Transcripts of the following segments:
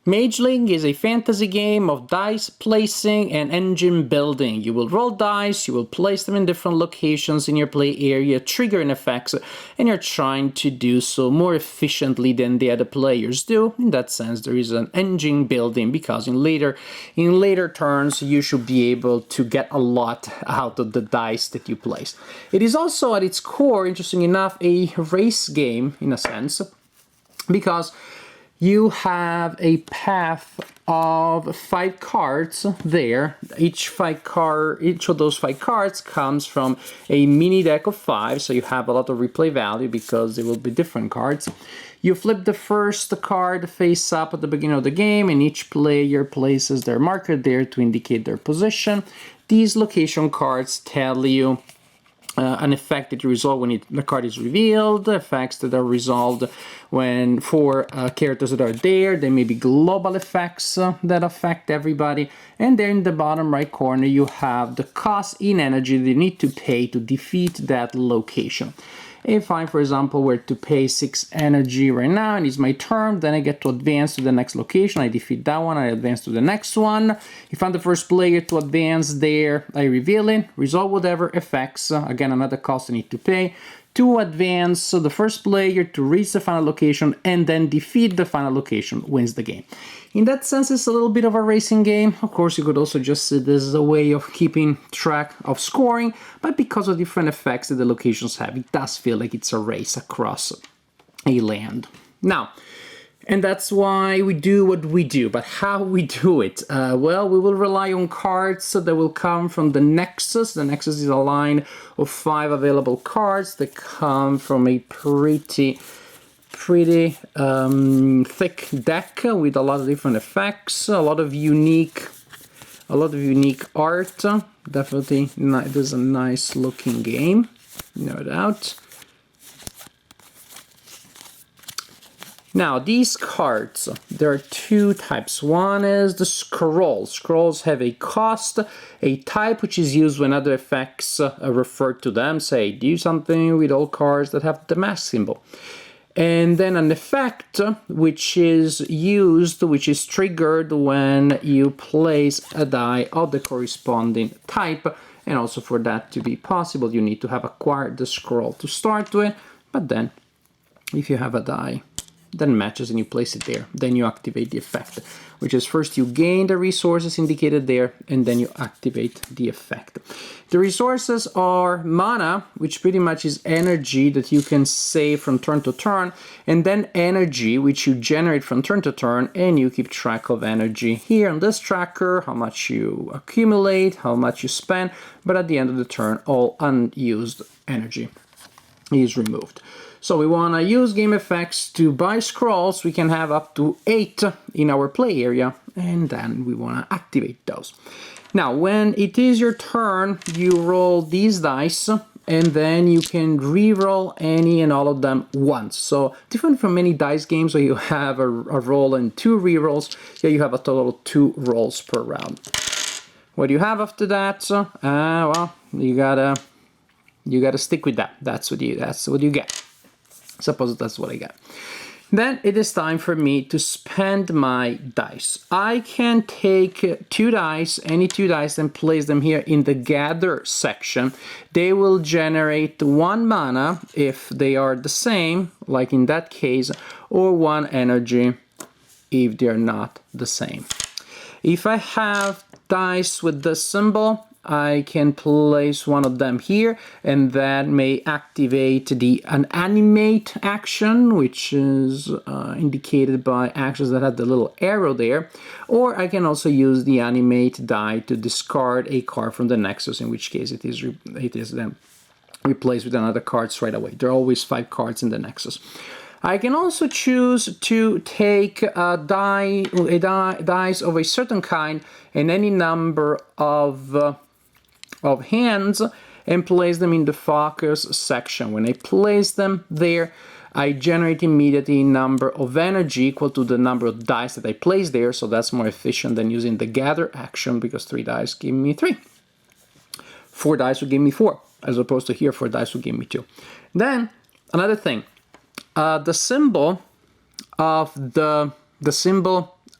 Mageling is a fantasy game of dice placing and engine building. You will roll dice, you will place them in different locations in your play area, triggering effects, and you're trying to do so more efficiently than the other players do. In that sense, there is an engine building because in later turns you should be able to get a lot out of the dice that you place. It is also at its core, interesting enough, a race game in a sense, because you have a path of 5 cards there. Each of those 5 cards comes from a mini deck of 5, so you have a lot of replay value because they will be different cards. You flip the first card face up at the beginning of the game, and each player places their marker there to indicate their position. These location cards tell you an effect that you resolve when the card is revealed, effects that are resolved when for characters that are there. There may be global effects that affect everybody. And there in the bottom right corner you have the cost in energy that you need to pay to defeat that location. If I, for example, were to pay 6 energy right now and it's my turn, then I get to advance to the next location. I defeat that one, I advance to the next one. If I'm the first player to advance there, I reveal it, resolve whatever effects, again another cost I need to pay, to advance the first player to reach the final location and then defeat the final location wins the game. In that sense, it's a little bit of a racing game. Of course, you could also just see this as a way of keeping track of scoring, but because of different effects that the locations have, it does feel like it's a race across a land. Now, and that's why we do what we do, but how we do it? Well, we will rely on cards that will come from the Nexus. The Nexus is a line of 5 available cards that come from a pretty thick deck with a lot of different effects, a lot of unique art. Definitely, it is a nice looking game, no doubt. Now, these cards, there are 2 types. One is the scrolls. Scrolls have a cost, a type which is used when other effects refer to them, say do something with all cards that have the mask symbol. And then an effect which is used, which is triggered when you place a die of the corresponding type. And also for that to be possible, you need to have acquired the scroll to start with. But then, if you have a die that matches and you place it there, then you activate the effect, which is first you gain the resources indicated there, and then you activate the effect. The resources are mana, which pretty much is energy that you can save from turn to turn, and then energy, which you generate from turn to turn, and you keep track of energy here on this tracker, how much you accumulate, how much you spend, but at the end of the turn, all unused energy is removed. So we want to use game effects to buy scrolls. We can have up to 8 in our play area, and then we want to activate those. Now, when it is your turn, you roll these dice, and then you can re-roll any and all of them once. So different from many dice games where you have a roll and 2 re-rolls, here you have a total of 2 rolls per round. What do you have after that? Well, you gotta stick with that. That's what you get. Suppose that's what I got. Then it is time for me to spend my dice. I can take 2 dice, any 2 dice, and place them here in the gather section. They will generate 1 mana if they are the same, like in that case, or 1 energy if they're not the same. If I have dice with this symbol, I can place one of them here, and that may activate an animate action, which is indicated by actions that have the little arrow there. Or I can also use the animate die to discard a card from the Nexus, in which case it is then replaced with another card straight away. There are always 5 cards in the Nexus. I can also choose to take dice of a certain kind and any number of hands and place them in the focus section. When I place them there, I generate immediately a number of energy equal to the number of dice that I place there, so that's more efficient than using the gather action because 3 dice give me 3. 4 dice will give me 4, as opposed to here 4 dice will give me 2. Then, another thing, the symbol of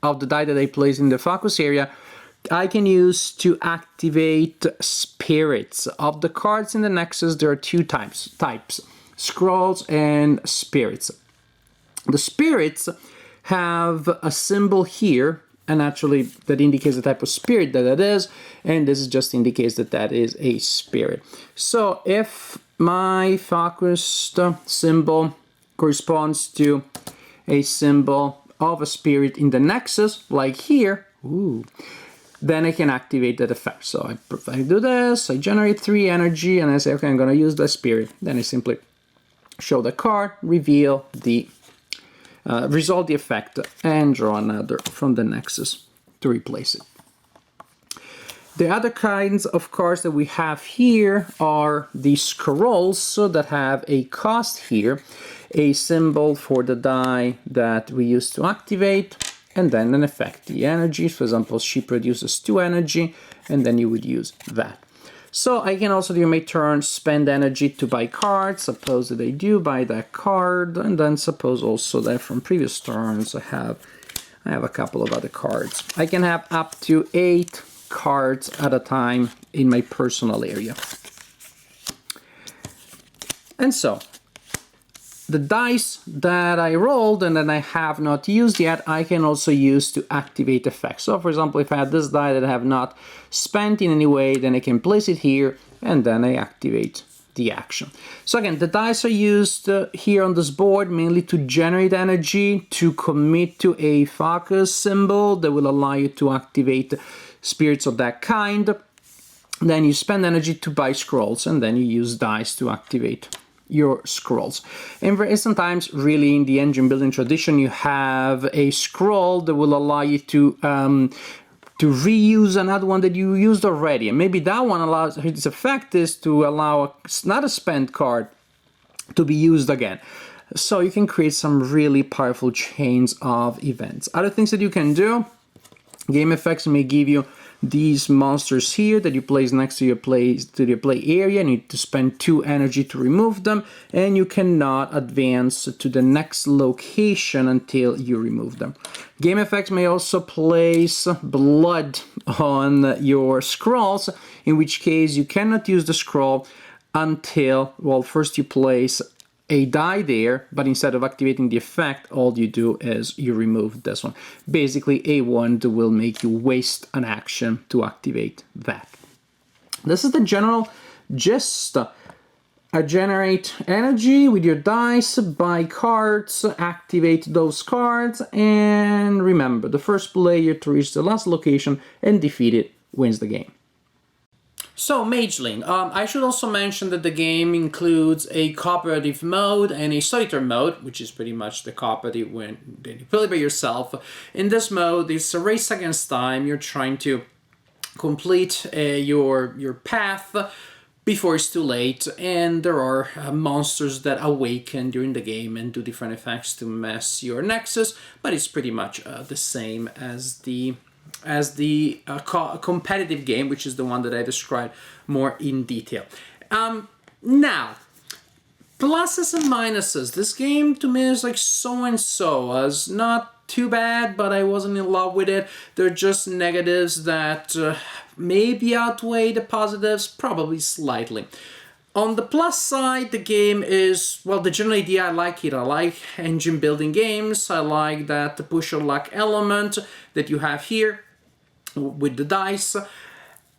of the die that I place in the focus area, I can use to activate spirits. Of the cards in the Nexus, there are two types, scrolls and spirits. The spirits have a symbol here, and actually that indicates the type of spirit that it is, and this just indicates that that is a spirit. So if my focused symbol corresponds to a symbol of a spirit in the Nexus, like here, then I can activate that effect. So I do this, I generate 3 energy, and I say, okay, I'm going to use the spirit. Then I simply show the card, reveal the resolve the effect, and draw another from the Nexus to replace it. The other kinds of cards that we have here are the scrolls, so that have a cost here, a symbol for the die that we use to activate, and then an effect, the energy. For example, she produces 2 energy, and then you would use that. So I can also, during my turn, spend energy to buy cards. Suppose that I do buy that card, and then suppose also that from previous turns I have a couple of other cards. I can have up to 8 cards at a time in my personal area. And so, the dice that I rolled and that I have not used yet, I can also use to activate effects. So for example, if I have this die that I have not spent in any way, then I can place it here and then I activate the action. So again, the dice are used here on this board mainly to generate energy, to commit to a focus symbol that will allow you to activate spirits of that kind. Then you spend energy to buy scrolls, and then you use dice to activate your scrolls. And sometimes, really, in the engine building tradition, you have a scroll that will allow you to reuse another one that you used already, and maybe that one allows its effect is to allow not a spent card to be used again. So you can create some really powerful chains of events. Other things that you can do, game effects may give you these monsters here that you place next to your play area. You need to spend 2 energy to remove them, and you cannot advance to the next location until you remove them. Game effects may also place blood on your scrolls, in which case you cannot use the scroll until, well, first you place a die there, but instead of activating the effect, all you do is you remove this one. Basically, a wand will make you waste an action to activate that. This is the general gist. Generate energy with your dice, buy cards, activate those cards, and remember, the first player to reach the last location and defeat it wins the game. So, Mageling. I should also mention that the game includes a cooperative mode and a solitaire mode, which is pretty much the cooperative when you play by yourself. In this mode, it's a race against time. You're trying to complete your path before it's too late, and there are monsters that awaken during the game and do different effects to mess your Nexus, but it's pretty much the same as the competitive game, which is the one that I described more in detail. Now, pluses and minuses. This game to me is like so-and-so. It's not too bad, but I wasn't in love with it. There are just negatives that maybe outweigh the positives, probably slightly. On the plus side, the game is, well, the general idea, I like it. I like engine building games. I like that the push your luck element that you have here with the dice.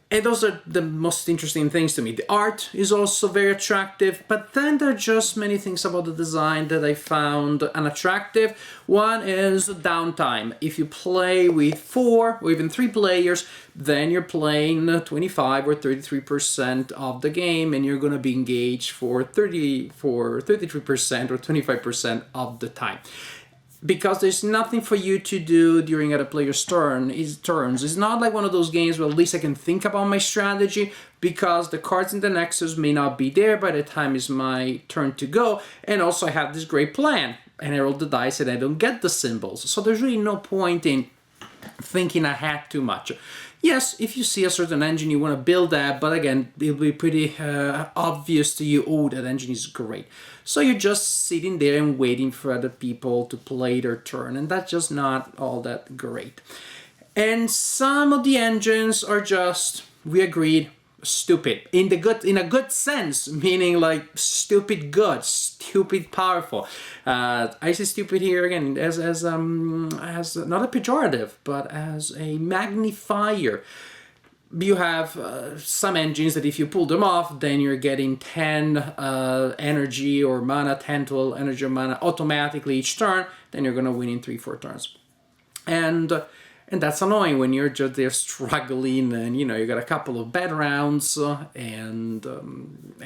And those are the most interesting things to me. The art is also very attractive, but then there are just many things about the design that I found unattractive. One is downtime. If you play with 4 or even 3 players, then you're playing 25 or 33% of the game, and you're going to be engaged for 33% or 25% of the time. Because there's nothing for you to do during other players' turns. It's not like one of those games where at least I can think about my strategy, because the cards in the Nexus may not be there by the time it's my turn to go, and also I have this great plan, and I roll the dice and I don't get the symbols. So there's really no point in thinking ahead too much. Yes, if you see a certain engine, you want to build that, but again, it'll be pretty obvious to you, oh, that engine is great. So you're just sitting there and waiting for other people to play their turn, and that's just not all that great. And some of the engines are just, we agreed, stupid in a good sense, meaning like stupid good, stupid powerful. I say stupid here again as not a pejorative, but as a magnifier. You have some engines that if you pull them off, then you're getting 10 energy or mana, 10 to energy or mana automatically each turn. Then you're gonna win in 3-4 turns, and that's annoying when you're just there struggling, and you got a couple of bad rounds, and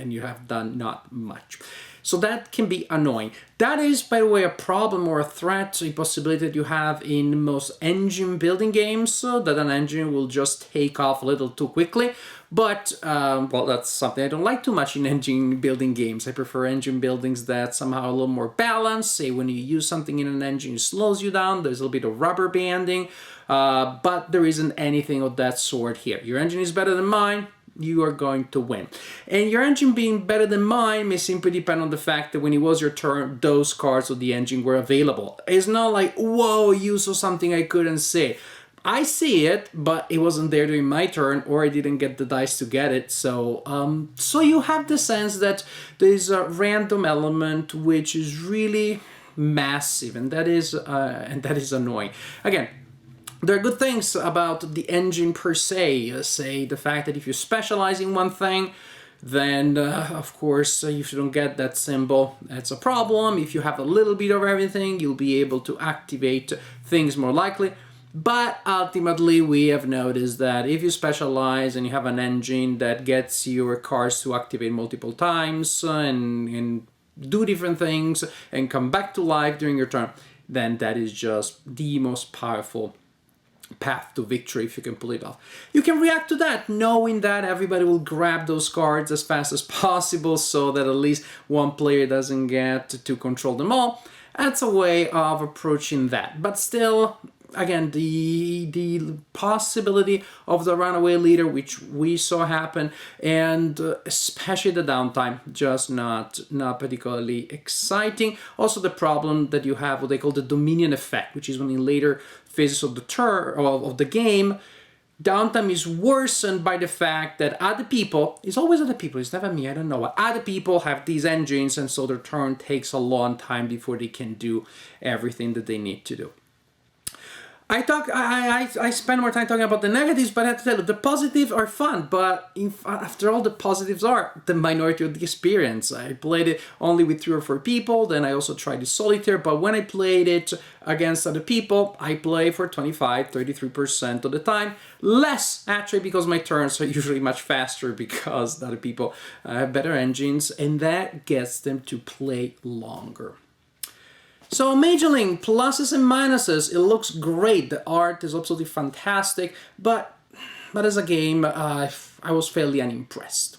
you have done not much. So that can be annoying. That is, by the way, a problem or a threat, a possibility that you have in most engine building games, that an engine will just take off a little too quickly. But, well, that's something I don't like too much in engine building games. I prefer engine buildings that somehow are a little more balanced. Say when you use something in an engine, it slows you down. There's a little bit of rubber banding, but there isn't anything of that sort here. Your engine is better than mine, you are going to win. And your engine being better than mine may simply depend on the fact that when it was your turn, those cards of the engine were available. It's not like, whoa, you saw something I couldn't see. I see it, but it wasn't there during my turn, or I didn't get the dice to get it. So, so you have the sense that there's a random element which is really massive, and that is annoying. Again, there are good things about the engine per se, say the fact that if you specialize in one thing, then of course if you don't get that symbol, that's a problem. If you have a little bit of everything, you'll be able to activate things more likely. But ultimately we have noticed that if you specialize and you have an engine that gets your cards to activate multiple times and do different things and come back to life during your turn, then that is just the most powerful path to victory if you can pull it off. You can react to that knowing that everybody will grab those cards as fast as possible so that at least one player doesn't get to control them all. That's a way of approaching that. But still, again, the possibility of the runaway leader, which we saw happen, and especially the downtime, just not particularly exciting. Also the problem that you have what they call the dominion effect, which is when in later phases of the turn of the game, downtime is worsened by the fact that other people, it's always other people, it's never me, I don't know why, other people have these engines, and so their turn takes a long time before they can do everything that they need to do. I spend more time talking about the negatives, but I have to tell you, the positives are fun, but after all, the positives are the minority of the experience. I played it only with 3 or 4 people, then I also tried the solitaire, but when I played it against other people, I play for 25-33% of the time. Less, actually, because my turns are usually much faster because the other people have better engines, and that gets them to play longer. So Mageling, pluses and minuses, it looks great, the art is absolutely fantastic, but as a game, I was fairly unimpressed.